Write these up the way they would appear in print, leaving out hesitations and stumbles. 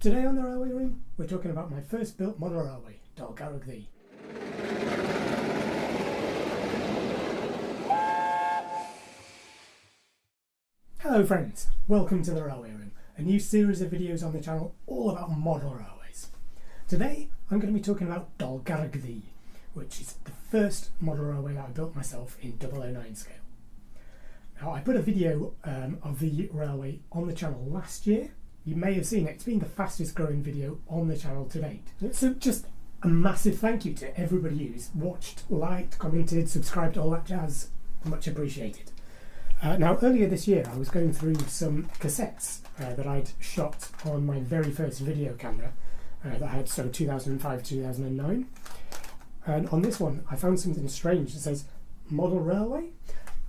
Today on the Railway Room, we're talking about my first built model railway, Dolgarreg Ddu. Hello friends, welcome to the Railway Room, a new series of videos on the channel all about model railways. Today I'm going to be talking about Dolgarreg Ddu, which is the first model railway that I built myself in 009 scale. Now I put a video of the railway on the channel last year. You may have seen it. It's been the fastest growing video on the channel to date. So just a massive thank you to everybody who's watched, liked, commented, subscribed, all that jazz. Much appreciated. Now earlier this year I was going through some cassettes that I'd shot on my very first video camera that I had, so 2005-2009. And on this one I found something strange that says model railway.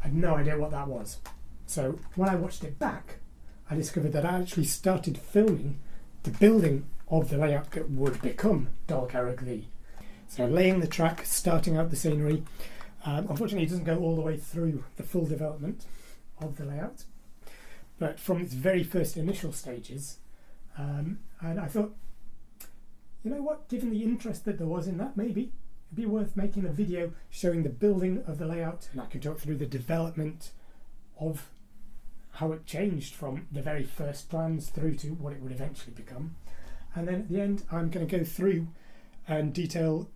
I had no idea what that was. So when I watched it back, I discovered that I actually started filming the building of the layout that would become Dolgarreg Ddu. So laying the track, starting out the scenery. Unfortunately it doesn't go all the way through the full development of the layout, but from its very first initial stages, and I thought, you know what, given the interest that there was in that, maybe it'd be worth making a video showing the building of the layout, and I can talk through the development of how it changed from the very first plans through to what it would eventually become. And then at the end I'm going to go through and detail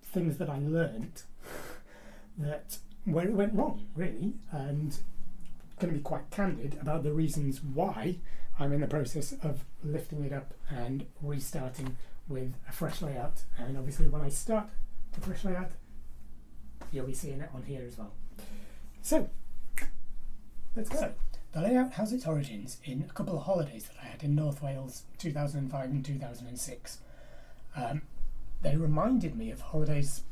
things that I learned that where it went wrong, really, and going to be quite candid about the reasons why I'm in the process of lifting it up and restarting with a fresh layout. And obviously when I start the fresh layout, you'll be seeing it on here as well. So let's go. The layout has its origins in a couple of holidays that I had in North Wales, 2005 and 2006. They reminded me of holidays,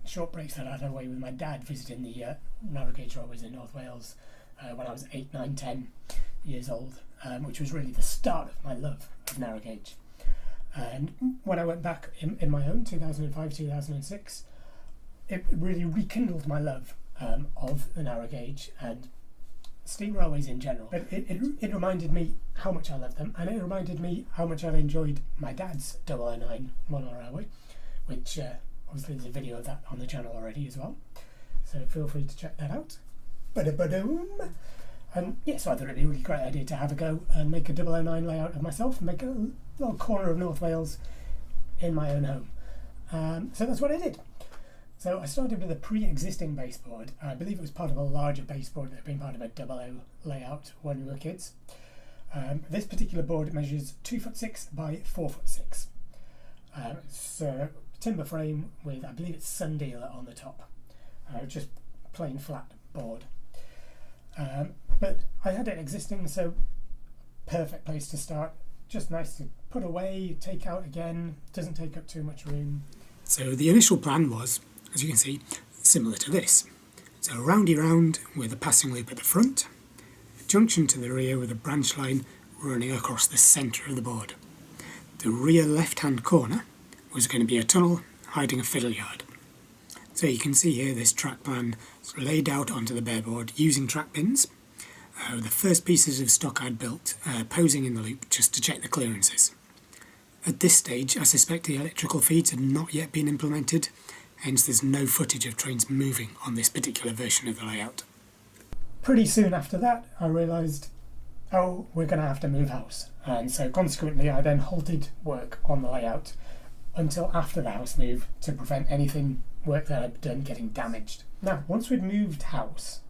short breaks that I had away with my dad visiting the narrow gauge railways in North Wales when I was 8, 9, 10 years old, which was really the start of my love of narrow gauge. And when I went back in my own 2005, 2006, it really rekindled my love of the narrow gauge and steam railways in general. It reminded me how much I loved them, and it reminded me how much I enjoyed my dad's 009 model railway, which obviously there's a video of that on the channel already as well, so feel free to check that out. Ba-da-ba-doom. And yeah, so I thought it'd be a really great idea to have a go and make a 009 layout of myself and make a little corner of North Wales in my own home. So that's what I did. So I started with a pre-existing baseboard. I believe it was part of a larger baseboard that had been part of a 00 layout when we were kids. This particular board measures 2'6" by 4'6". It's a timber frame with, I believe it's sun dealer on the top. Just plain flat board. But I had it existing, so perfect place to start. Just nice to put away, take out again, doesn't take up too much room. So the initial plan was, as you can see, similar to this. So a roundy round with a passing loop at the front, a junction to the rear with a branch line running across the centre of the board. The rear left-hand corner was going to be a tunnel hiding a fiddle yard. So you can see here this track plan laid out onto the bare board using track pins. The first pieces of stock I'd built posing in the loop just to check the clearances. At this stage I suspect the electrical feeds had not yet been implemented, hence there's no footage of trains moving on this particular version of the layout. Pretty soon after that I realised, oh, we're going to have to move house, and so consequently I then halted work on the layout until after the house move to prevent anything work that I'd done getting damaged. Now once we'd moved house,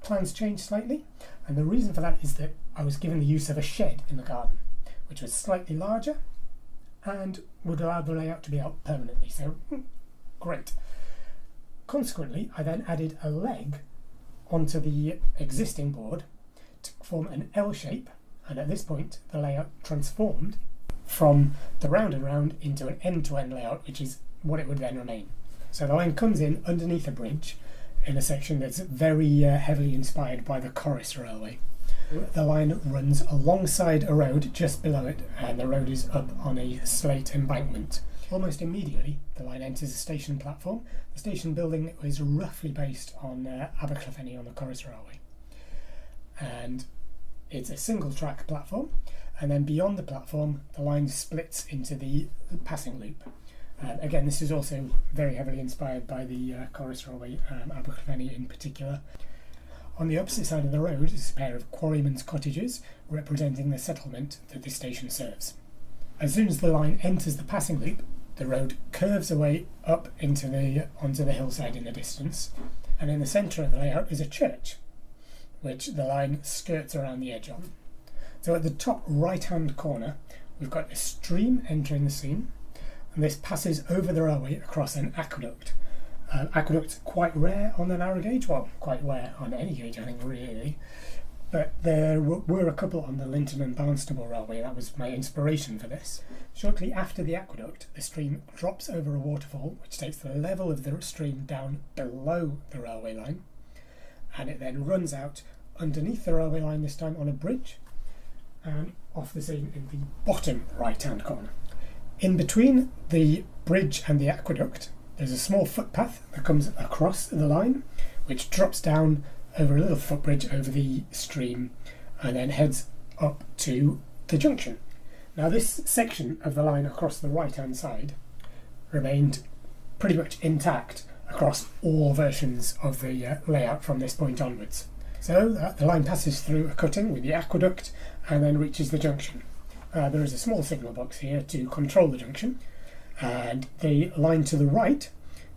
plans changed slightly, and the reason for that is that I was given the use of a shed in the garden, which was slightly larger and would allow the layout to be out permanently, so great. Consequently, I then added a leg onto the existing board to form an L shape, and at this point the layout transformed from the round and round into an end-to-end layout, which is what it would then remain. So the line comes in underneath a bridge in a section that's very heavily inspired by the Corris Railway. The line runs alongside a road just below it, and the road is up on a slate embankment. Almost immediately the line enters a station platform. The station building is roughly based on Abercleffeni on the Corris Railway. And It's a single track platform, and then beyond the platform the line splits into the passing loop. Again, this is also very heavily inspired by the Corris Railway, Abergavenny in particular. On the opposite side of the road is a pair of quarrymen's cottages representing the settlement that this station serves. As soon as the line enters the passing loop, the road curves away up onto the hillside in the distance, and in the centre of the layout is a church, which the line skirts around the edge of. So at the top right-hand corner, we've got a stream entering the scene, and this passes over the railway across an aqueduct. Aqueducts quite rare on the narrow gauge, well, quite rare on any gauge, I think, really. But there were a couple on the Linton and Barnstable Railway. That was my inspiration for this. Shortly after the aqueduct, the stream drops over a waterfall, which takes the level of the stream down below the railway line, and it then runs out underneath the railway line, this time on a bridge, and off the scene in the bottom right-hand corner. In between the bridge and the aqueduct, there's a small footpath that comes across the line, which drops down over a little footbridge over the stream and then heads up to the junction. Now, this section of the line across the right-hand side remained pretty much intact across all versions of the layout from this point onwards. So the line passes through a cutting with the aqueduct and then reaches the junction. There is a small signal box here to control the junction, and the line to the right,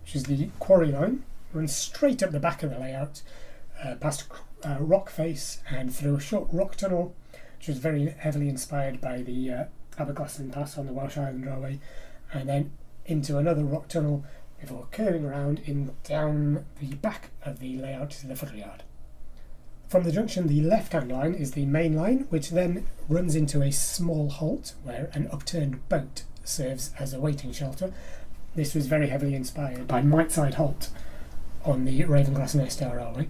which is the quarry line, runs straight up the back of the layout, past rock face and through a short rock tunnel, which was very heavily inspired by the Aberglaslyn Pass on the Welsh Island Railway, and then into another rock tunnel before curving around down the back of the layout to the footyard. From the junction, the left-hand line is the main line, which then runs into a small halt where an upturned boat serves as a waiting shelter. This was very heavily inspired by Miteside Halt on the Rheilffordd Ceunant y Ddraig Railway,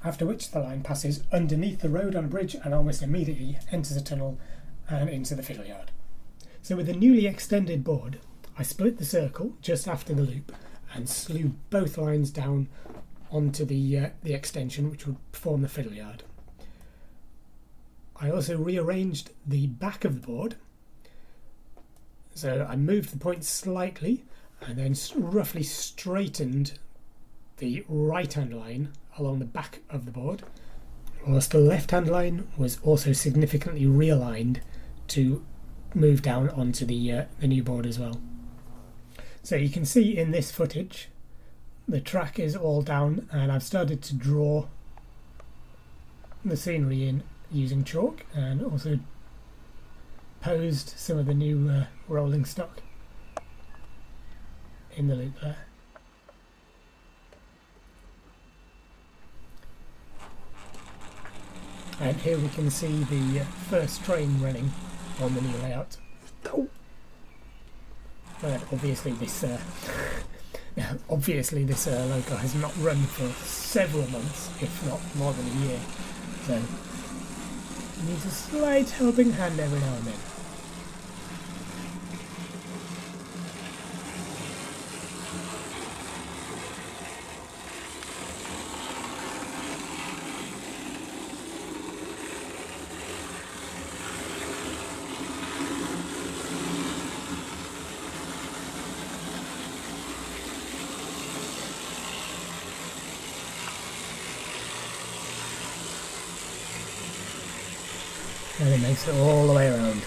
after which the line passes underneath the road on a bridge and almost immediately enters a tunnel and into the fiddleyard. So with the newly extended board, I split the circle just after the loop and slew both lines down onto the extension, which would form the fiddleyard. I also rearranged the back of the board, so I moved the point slightly and then roughly straightened the right-hand line along the back of the board, whilst the left-hand line was also significantly realigned to move down onto the new board as well. So you can see in this footage the track is all down, and I've started to draw the scenery in using chalk and also posed some of the new rolling stock in the loop there. And here we can see the first train running on the new layout. Oh. And obviously this loco has not run for several months, if not more than a year, so it needs a slight helping hand every now and then. And it makes it all the way around.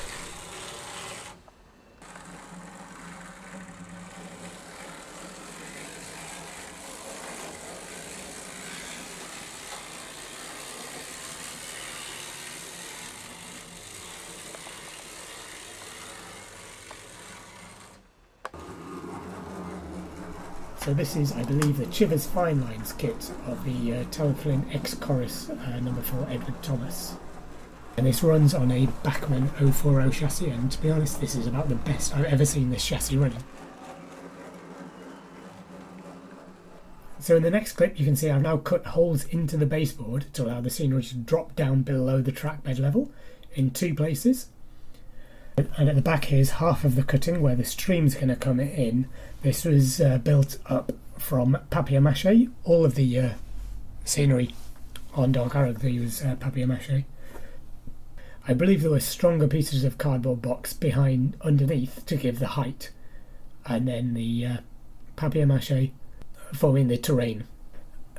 So this is, I believe, the Chivers Fine Lines kit of the Talaflin X Corris number 4 Edward Thomas. And this runs on a Bachmann 040 chassis, and to be honest, this is about the best I've ever seen this chassis running. So in the next clip you can see I've now cut holes into the baseboard to allow the scenery to drop down below the track bed level in 2 places. And at the back here's half of the cutting where the stream's going to come in. This was built up from papier-mâché. All of the scenery on Dolgarreg Ddu was papier-mâché. I believe there were stronger pieces of cardboard box underneath to give the height, and then the papier-mâché forming the terrain.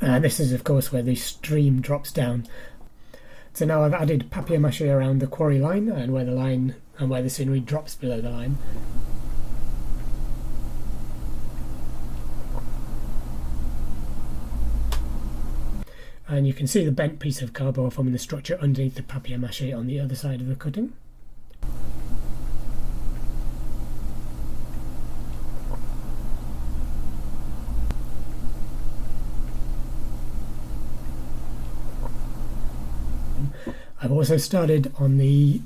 And this is of course where the stream drops down. So now I've added papier-mâché around the quarry line and where the scenery drops below the line. And you can see the bent piece of cardboard forming the structure underneath the papier-mâché on the other side of the cutting. I've also started on the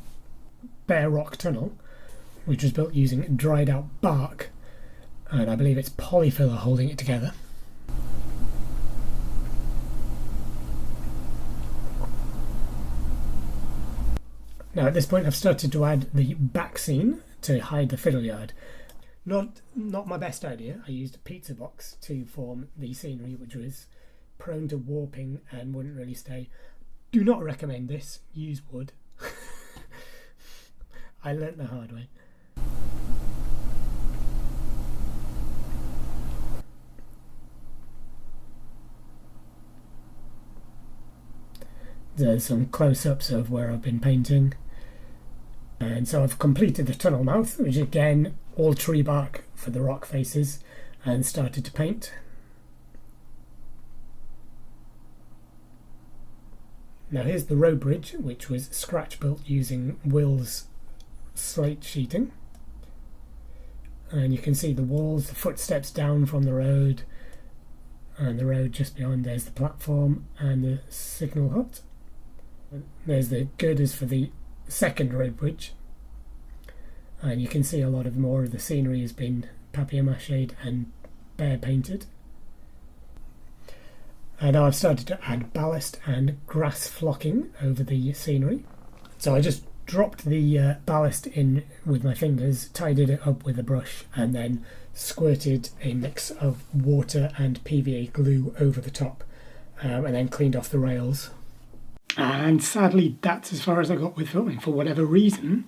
bare rock tunnel, which was built using dried out bark, and I believe it's polyfiller holding it together. Now at this point I've started to add the back scene to hide the fiddle yard. Not my best idea. I used a pizza box to form the scenery, which was prone to warping and wouldn't really stay. Do not recommend this. Use wood. I learnt the hard way. There's some close-ups of where I've been painting. And so I've completed the tunnel mouth, which again, all tree bark for the rock faces, and started to paint. Now here's the road bridge, which was scratch built using Will's slate sheeting. And you can see the walls, the footsteps down from the road, and the road just beyond. There's the platform and the signal hut. There's the girders for the second road bridge, and you can see a lot more of the scenery has been papier-mâchéed and bare painted. And now I've started to add ballast and grass flocking over the scenery. So I just dropped the ballast in with my fingers, tidied it up with a brush, and then squirted a mix of water and PVA glue over the top, and then cleaned off the rails. And sadly, that's as far as I got with filming. For whatever reason,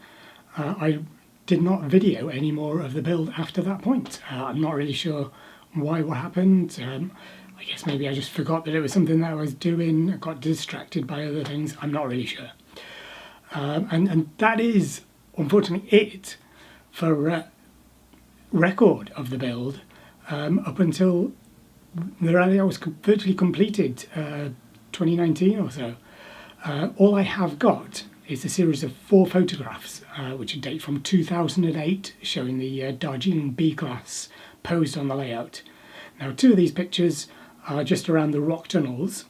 I did not video any more of the build after that point. I'm not really sure why, what happened. I guess maybe I just forgot that it was something that I was doing. I got distracted by other things. I'm not really sure. And that is, unfortunately, it for record of the build up until the rally I was virtually completed, 2019 or so. All I have got is a series of 4 photographs, which date from 2008, showing the Darjeeling B-class posed on the layout. Now, 2 of these pictures are just around the rock tunnels,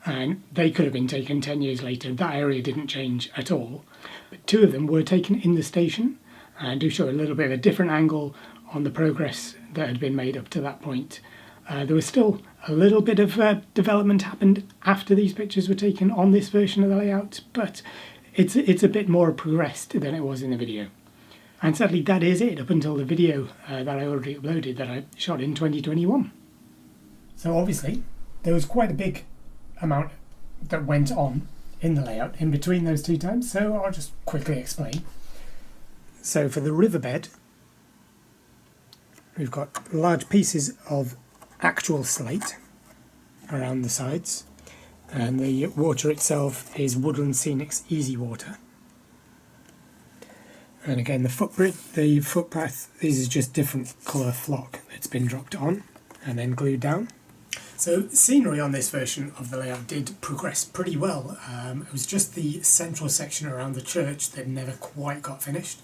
and they could have been taken 10 years later. That area didn't change at all. But 2 of them were taken in the station and do show a little bit of a different angle on the progress that had been made up to that point. There was still a little bit of development happened after these pictures were taken on this version of the layout, but it's a bit more progressed than it was in the video. And sadly, that is it up until the video that I already uploaded that I shot in 2021. So obviously, there was quite a big amount that went on in the layout in between those 2 times, so I'll just quickly explain. So for the riverbed, we've got large pieces of actual slate around the sides, and the water itself is Woodland Scenic's Easy Water. And again, the footpath, these is just different colour flock that's been dropped on and then glued down. So scenery on this version of the layout did progress pretty well. It was just the central section around the church that never quite got finished.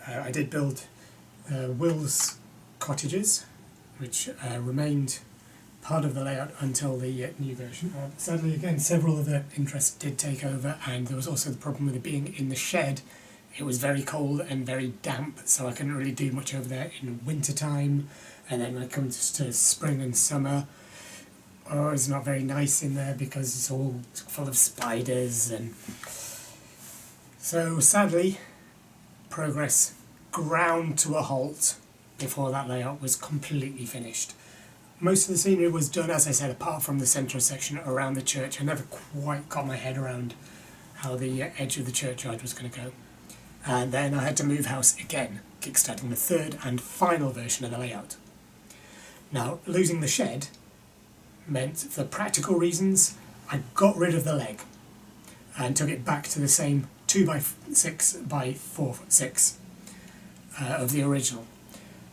I did build Will's cottages, which remained part of the layout until the new version. Sadly, again, several other interests did take over, and there was also the problem with it being in the shed. It was very cold and very damp, so I couldn't really do much over there in winter time. And then when it comes to spring and summer, it's not very nice in there because it's all full of spiders. And so sadly, progress ground to a halt before that layout was completely finished. Most of the scenery was done, as I said, apart from the central section around the church. I never quite got my head around how the edge of the churchyard was going to go. And then I had to move house again, kickstarting the third and final version of the layout. Now, losing the shed meant, for practical reasons, I got rid of the leg and took it back to the same 2x6 by 4x6 of the original.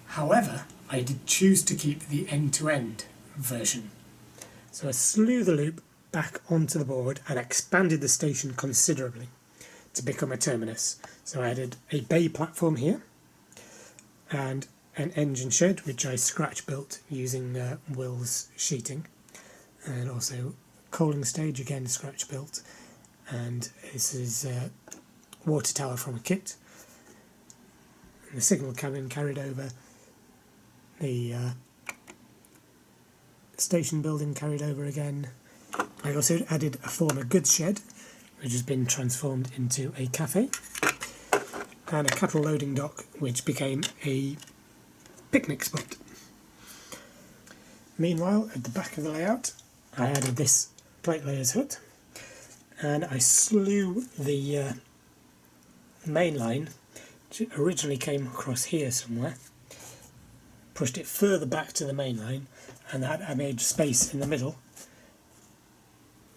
However, I did choose to keep the end-to-end version. So I slew the loop back onto the board and expanded the station considerably to become a terminus. So I added a bay platform here and an engine shed, which I scratch built using Will's sheeting, and also coaling stage, again scratch built, and this is a water tower from a kit. And the signal cabin carried over, the station building carried over again. I also added a former goods shed, which has been transformed into a cafe, and a cattle loading dock, which became a picnic spot. Meanwhile, at the back of the layout, I added this plate layers hut, and I slew the main line, which originally came across here somewhere, pushed it further back to the main line, and that I made space in the middle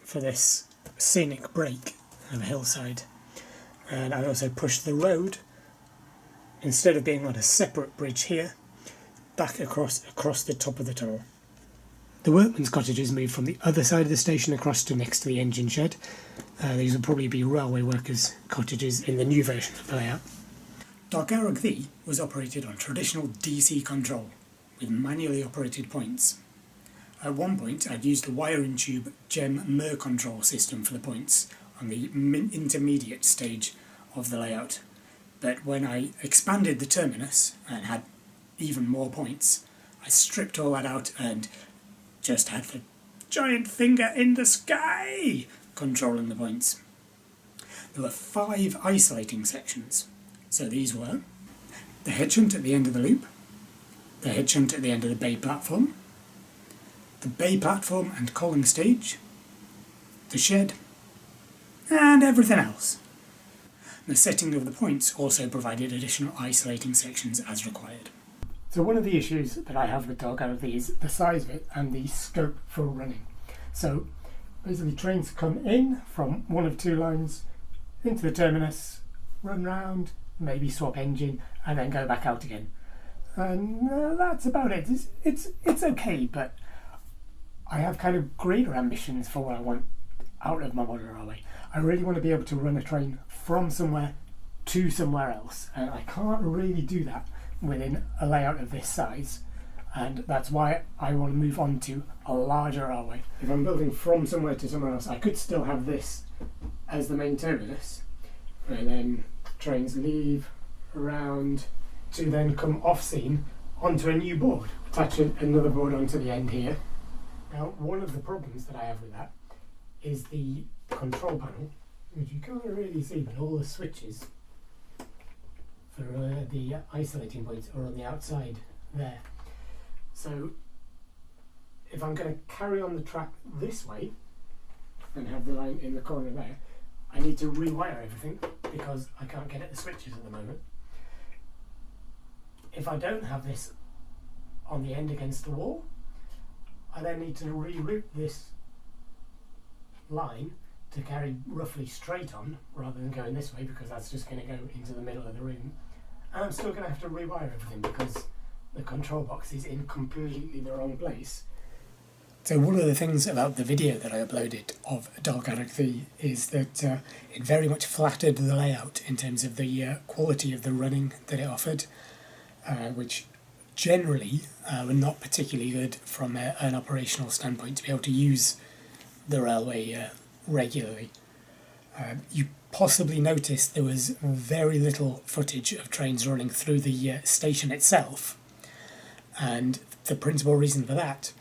for this scenic break of a hillside. And I also pushed the road, instead of being on a separate bridge here, back across the top of the tunnel. The workmen's cottages moved from the other side of the station across to next to the engine shed. These will probably be railway workers' cottages in the new version of the layout. Dolgarreg Ddu was operated on traditional DC control, with manually operated points. At one point I'd used the wire-in tube gem mer control system for the points on the intermediate stage of the layout, but when I expanded the terminus and had even more points, I stripped all that out and just had the giant finger in the sky controlling the points. There were 5 isolating sections, so these were the head shunt at the end of the loop, the head shunt at the end of the bay platform, the bay platform and coaling stage, the shed, and everything else. The setting of the points also provided additional isolating sections as required. So one of the issues that I have with Dolgarreg Ddu is the size of it and the scope for running. So basically trains come in from one of 2 lines into the terminus, run round, maybe swap engine, and then go back out again. And that's about it. It's okay, but I have kind of greater ambitions for what I want out of my model railway. I really want to be able to run a train from somewhere to somewhere else, and I can't really do that within a layout of this size, and that's why I want to move on to a larger railway. If I'm building from somewhere to somewhere else, I could still have this as the main terminus, and then trains leave around to then come off scene onto a new board, attach another board onto the end here. Now, one of the problems that I have with that is the control panel, which you can't really see, but all the switches for the isolating points are on the outside there. So if I'm going to carry on the track this way and have the line in the corner there, I need to rewire everything because I can't get at the switches at the moment. If I don't have this on the end against the wall, I then need to reroute this line to carry roughly straight on rather than going this way, because that's just going to go into the middle of the room. And I'm still going to have to rewire everything because the control box is in completely the wrong place. So one of the things about the video that I uploaded of Dolgarreg Ddu is that it very much flattered the layout in terms of the quality of the running that it offered, which generally were not particularly good from an operational standpoint to be able to use the railway regularly. You possibly noticed there was very little footage of trains running through the station itself, and the principal reason for that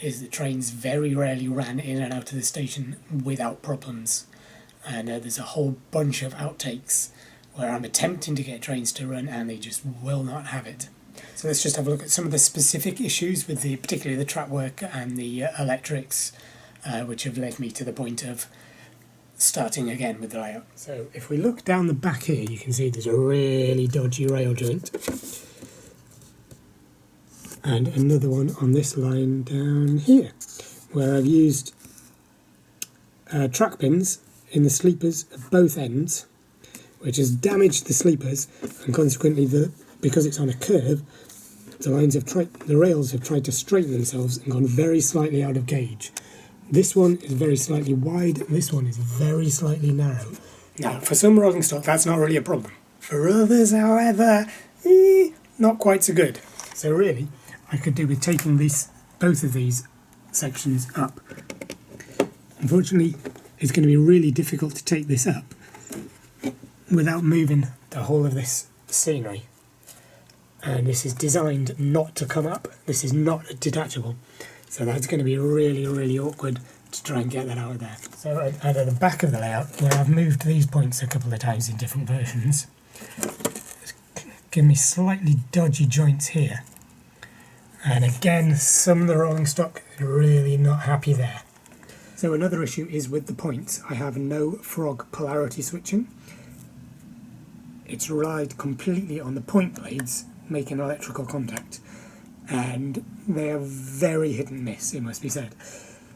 is that trains very rarely ran in and out of the station without problems, and there's a whole bunch of outtakes where I'm attempting to get trains to run and they just will not have it. So let's just have a look at some of the specific issues with particularly the track work and the electrics, which have led me to the point of starting again with the layout. So if we look down the back here, you can see there's a really dodgy rail joint. And another one on this line down here, where I've used track pins in the sleepers at both ends, which has damaged the sleepers, and consequently, because it's on a curve, the rails have tried to straighten themselves and gone very slightly out of gauge. This one is very slightly wide, this one is very slightly narrow. Now, for some rolling stock, that's not really a problem. For others, however, not quite so good. So really, I could do with taking both of these sections up. Unfortunately, it's going to be really difficult to take this up without moving the whole of this scenery. And this is designed not to come up. This is not detachable. So that's going to be really, really awkward to try and get that out of there. So at the back of the layout, where I've moved these points a couple of times in different versions, it's given me slightly dodgy joints here. And again, some of the rolling stock is really not happy there. So another issue is with the points. I have no frog polarity switching. It's relied completely on the point blades making electrical contact, and they are very hit and miss, it must be said.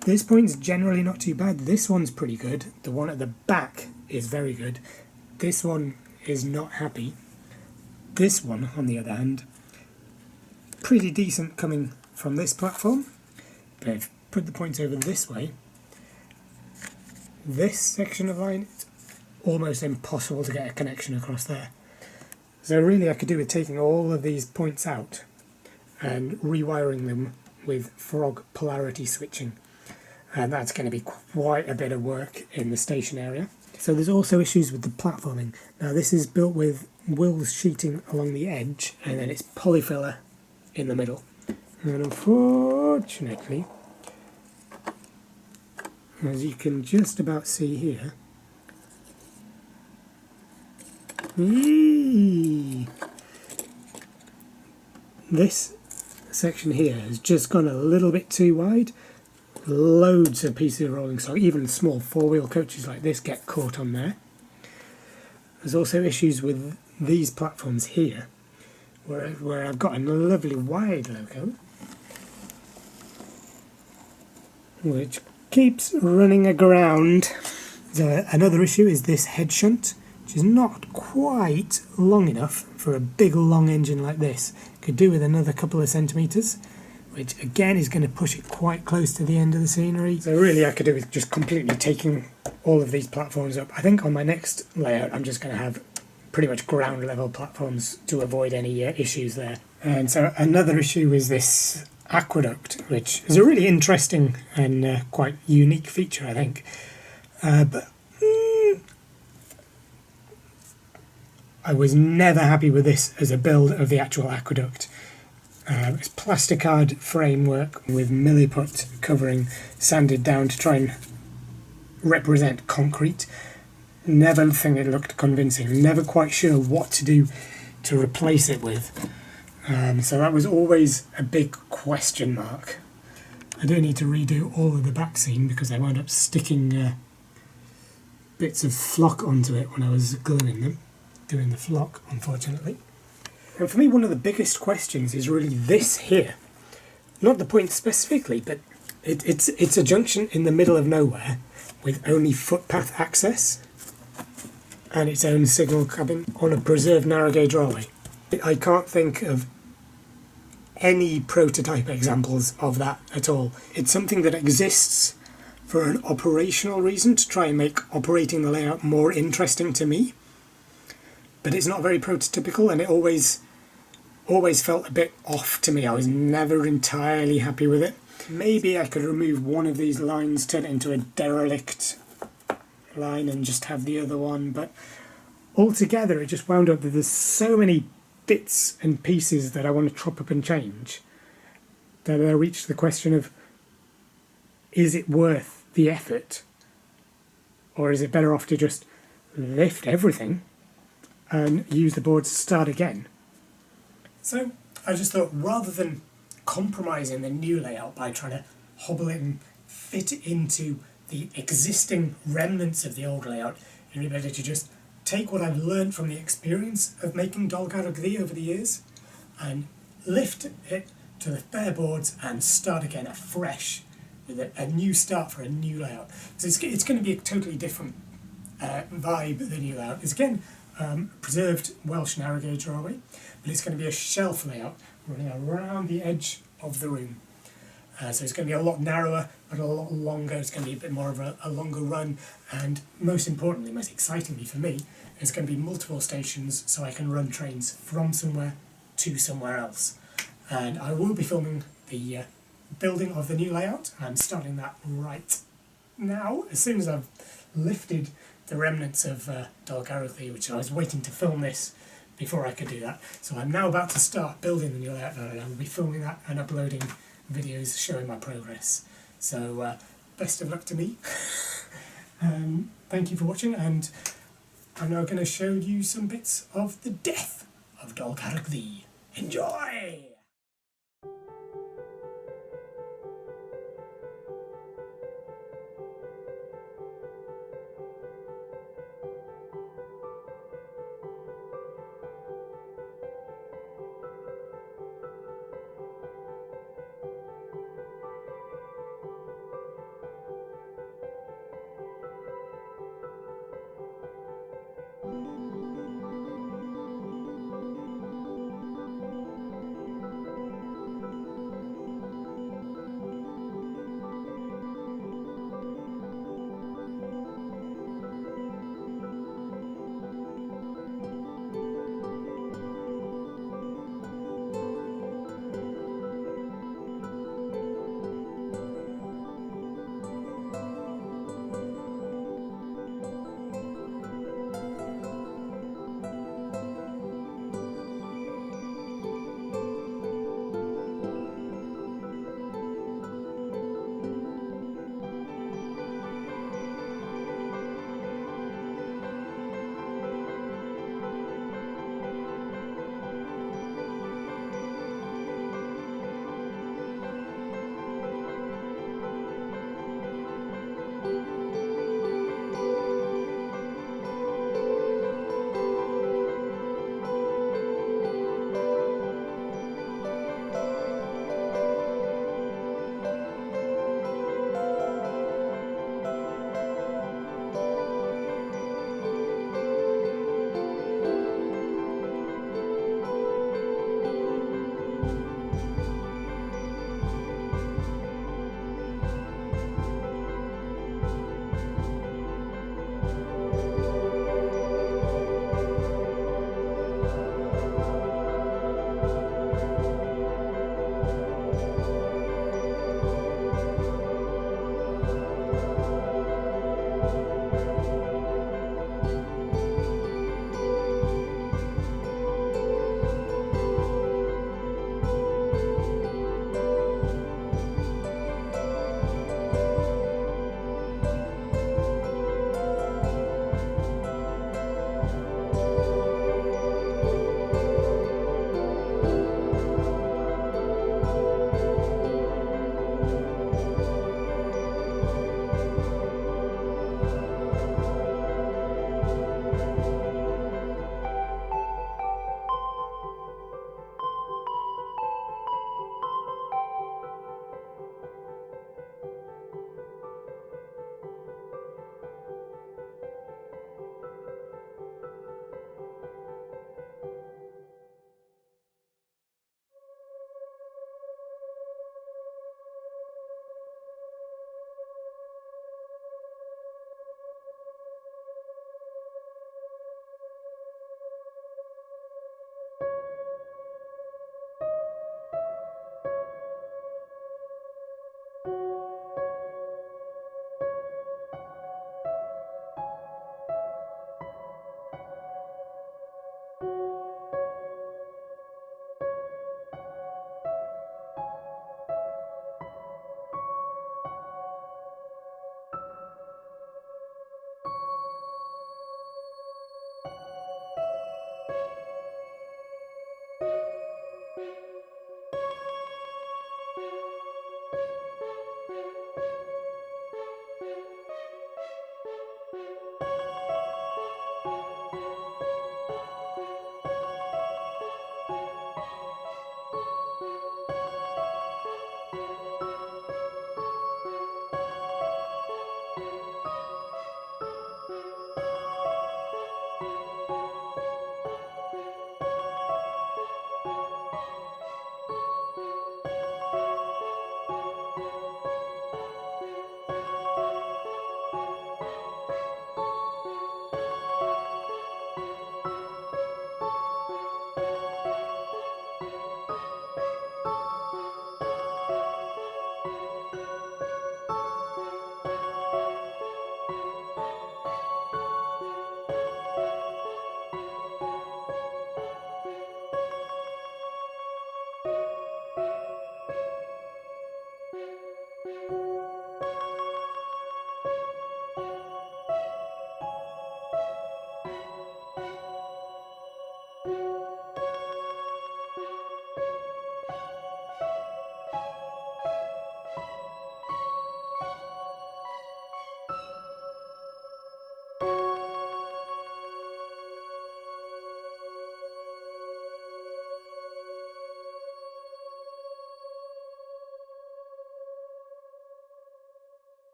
This point's generally not too bad. This one's pretty good. The one at the back is very good. This one is not happy. This one, on the other hand, pretty decent coming from this platform. But I've put the points over this way. This section of line, it's almost impossible to get a connection across there. So really I could do with taking all of these points out and rewiring them with frog polarity switching. And that's going to be quite a bit of work in the station area. So there's also issues with the platforming. Now this is built with Wills sheeting along the edge, and then it's polyfiller in the middle. And unfortunately, as you can just about see here, this section here has just gone a little bit too wide. Loads of pieces of rolling stock, even small four-wheel coaches like this, get caught on there. There's also issues with these platforms here, where I've got a lovely wide loco, which keeps running aground. So another issue is this head shunt, which is not quite long enough for a big long engine like this. Could do with another couple of centimetres, which again is going to push it quite close to the end of the scenery. So really I could do with just completely taking all of these platforms up. I think on my next layout I'm just going to have pretty much ground level platforms to avoid any issues there. And so another issue is this aqueduct, which is a really interesting and quite unique feature, I think. But I was never happy with this as a build of the actual aqueduct. It's plasticard framework with milliput covering sanded down to try and represent concrete. Never think it looked convincing. Never quite sure what to do to replace it with. So that was always a big question mark. I do need to redo all of the back scene because I wound up sticking bits of flock onto it when I was gluing them, doing the flock, unfortunately. And for me, one of the biggest questions is really this here. Not the point specifically, but it's a junction in the middle of nowhere with only footpath access and its own signal cabin on a preserved narrow gauge railway. I can't think of any prototype examples of that at all. It's something that exists for an operational reason, to try and make operating the layout more interesting to me. But it's not very prototypical, and it always felt a bit off to me. I was never entirely happy with it. Maybe I could remove one of these lines, turn it into a derelict line and just have the other one, but altogether it just wound up that there's so many bits and pieces that I want to chop up and change that I reached the question of, is it worth the effort, or is it better off to just lift everything and use the board to start again? So I just thought, rather than compromising the new layout by trying to hobble it and fit it into the existing remnants of the old layout in order to just take what I've learned from the experience of making Dolgarreg Ddu over the years and lift it to the bare boards and start again afresh with a new start for a new layout. So it's going to be a totally different vibe, the new layout. It's again preserved Welsh narrow gauge railway, but it's going to be a shelf layout running around the edge of the room. So it's going to be a lot narrower, but a lot longer. It's going to be a bit more of a longer run, and most importantly, most excitingly for me, it's going to be multiple stations, so I can run trains from somewhere to somewhere else. And I will be filming the building of the new layout. I'm starting that right now, as soon as I've lifted the remnants of Dolgarreg Ddu, which I was waiting to film this before I could do that. So I'm now about to start building the new layout, and I will be filming that and uploading videos showing my progress. So best of luck to me. Thank you for watching, and I'm now going to show you some bits of the death of Dolgarreg Ddu. Enjoy!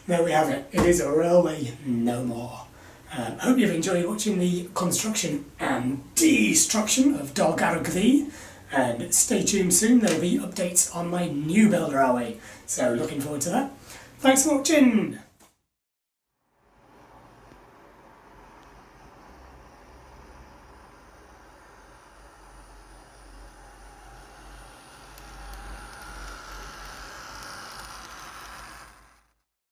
there we have it. It is a railway no more. I hope you've enjoyed watching the construction and destruction of Dolgarreg Ddu, and stay tuned soon, there will be updates on my new build railway, so looking forward to that. Thanks for watching!